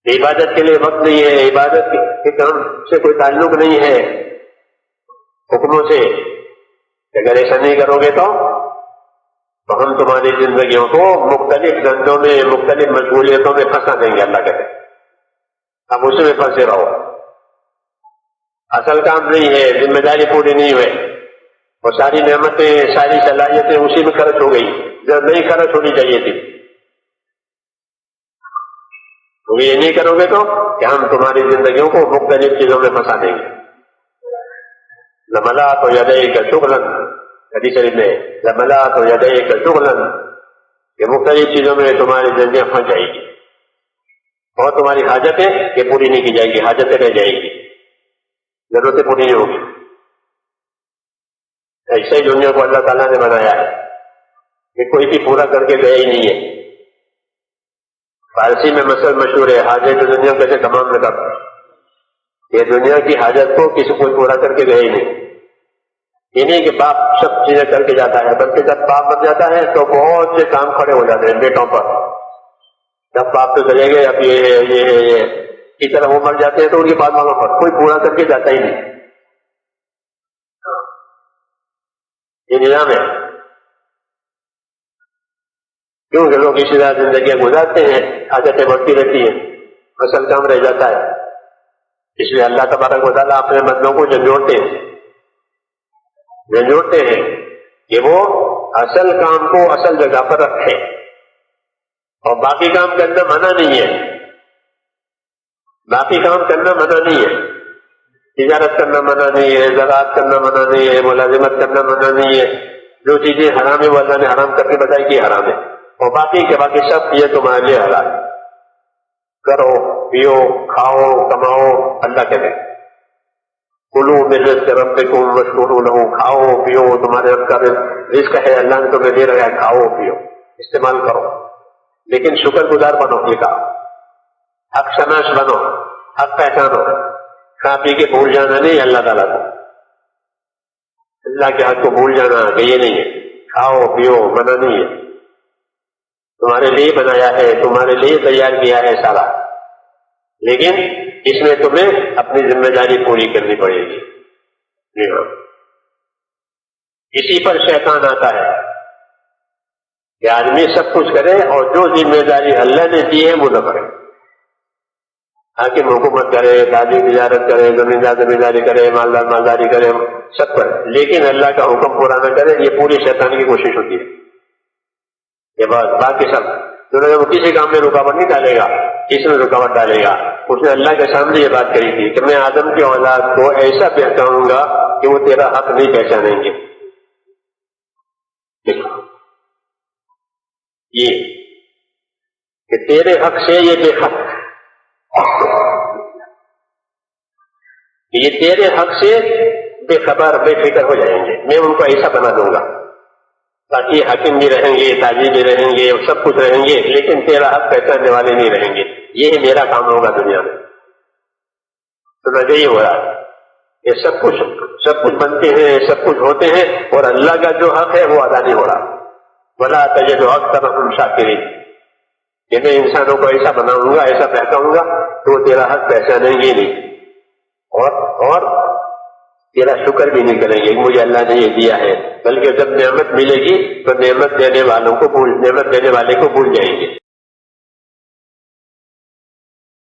عبادت کے لیے وقت نہیں ہے، عبادت کے کام سے کوئی تعلق نہیں ہے حکموں سے، اگر ایسا نہیں کرو گے تو ہم تمہاری زندگیوں کو مختلف دھندوں میں، مختلف مشغولیتوں میں پھنسا دیں گے، اللہ کہتے ہیں اب اس میں پھنسے رہو، اصل کام نہیں ہے، ذمہ داری پوری نہیں ہوئے اور ساری نعمتیں، ساری صلاحیتیں اسی میں خرچ ہو گئی جب نہیں خرچ ہونی چاہیے تھی۔ تو یہ نہیں کرو گے تو کہ ہم تمہاری زندگیوں کو مختلف چیزوں میں پھنسا دیں گے۔ لملات یدیک شغلا، حدیث شریف میں لملات یدیک شغلا، کہ مختلف چیزوں میں تمہاری زندگیاں پھنس جائے گی اور تمہاری حاجتیں یہ پوری نہیں کی جائے گی، حاجتیں رہ جائے گی، ضرورتیں پوری نہیں ہوگی۔ ایسے ہی دنیا کو اللہ تعالیٰ نے بنایا ہے کہ کوئی بھی پورا کر کے گیا ہی نہیں ہے۔ فارسی میں مثل مشہور ہے، حاجت دنیا کیسے تمام نہ کر، یہ دنیا کی حاجت کو کسی کوئی پورا کر کے گیا ہی نہیں۔ یہ نہیں کہ باپ سب چیزیں کر کے جاتا ہے، بلکہ جب باپ بن جاتا ہے تو بہت سے کام کھڑے ہو جاتے ہیں بیٹوں پر، جب باپ تو چلے گئے اب یہ اس طرح وہ مر جاتے ہیں تو ان کے بعد والوں پر کوئی پورا کر کے جاتا ہی نہیں۔ یہ نظام ہے، کیونکہ لوگ اسی طرح زندگیاں گزارتے ہیں، حاجتیں بڑھتی رہتی ہیں، اصل کام رہ جاتا ہے۔ اس لیے اللہ تبارک و تعالیٰ اپنے بندوں کو جھنجھوڑتے ہیں کہ وہ اصل کام کو اصل جگہ پر رکھے، اور باقی کام کرنا منع نہیں ہے، باقی کام کرنا منع نہیں ہے، تجارت کرنا منع نہیں ہے، زراعت کرنا منع نہیں ہے، ملازمت کرنا منع نہیں ہے، جو چیزیں حرام ہے وہ اللہ نے حرام کر کے بتائی کہ حرام ہے، اور باقی کے باقی سب یہ تمہارے لیے حلال ہے، کرو پیو کھاؤ کماؤ، اللہ کہتے ہیں کلوا من رزق ربکم واشکروا لہ، کھاؤ پیو، تمہارے رب کا رزق ہے، اللہ نے تمہیں دے رہا ہے، کھاؤ پیو استعمال کرو، لیکن شکر گزار بنو، یہ کہا حق شناس بنو، حق پہچانو، کھا پی کے بھول جانا نہیں اللہ تعالیٰ کو، اللہ کے حق کو بھول جانا کہ یہ نہیں ہے، کھاؤ پیو منع نہیں ہے، تمہارے لیے بنایا ہے، تمہارے لیے تیار کیا ہے سارا، لیکن اس میں تمہیں اپنی ذمہ داری پوری کرنی پڑے گی۔ جی ہاں، اسی پر شیطان آتا ہے کہ آدمی سب کچھ کرے اور جو ذمہ داری اللہ نے دی ہے وہ نہ کرے، حاکم حکومت کرے، تاجر تجارت کرے، زمیندار زمینداری کرے، مالدار مالداری کرے، سب کرے، لیکن اللہ کا حکم پورا نہ کرے، یہ پوری شیطان کی کوشش ہوتی ہے۔ یہ باقی سب وہ کسی کام میں رکاوٹ نہیں ڈالے گا، کس میں رکاوٹ ڈالے گا؟ اس نے اللہ کے سامنے یہ بات کہی تھی کہ میں آدم کی اولاد کو ایسا پہچانوں گا کہ وہ تیرا حق نہیں پہچانیں گے، یہ کہ تیرے حق سے یہ بے حق، یہ تیرے حق سے بے خبر بے فکر ہو جائیں گے، میں ان کو ایسا بنا دوں گا تاکہ حاکم بھی رہیں گے، تاجر بھی رہیں گے، سب کچھ رہیں گے، لیکن تیرا حق پہچاننے والے نہیں رہیں گے، یہ میرا کام ہوگا دنیا میں۔ تو نہ یہی ہو رہا ہے کہ سب کچھ بنتے ہیں، سب کچھ ہوتے ہیں، اور اللہ کا جو حق ہے وہ ادا نہیں ہو رہا۔ وَلَا تَجِدُ أَكْثَرَهُمْ شَاكِرِينَ، کہ میں انسانوں کو ایسا بناؤں گا، ایسا پہچاؤں گا تو وہ تیرا حق پہچانیں گے نہیں، اور تیرا شکر بھی نہیں کریں گے مجھے اللہ نے یہ دیا ہے، بلکہ جب نعمت ملے گی تو نعمت دینے والے کو بھول جائیں گے۔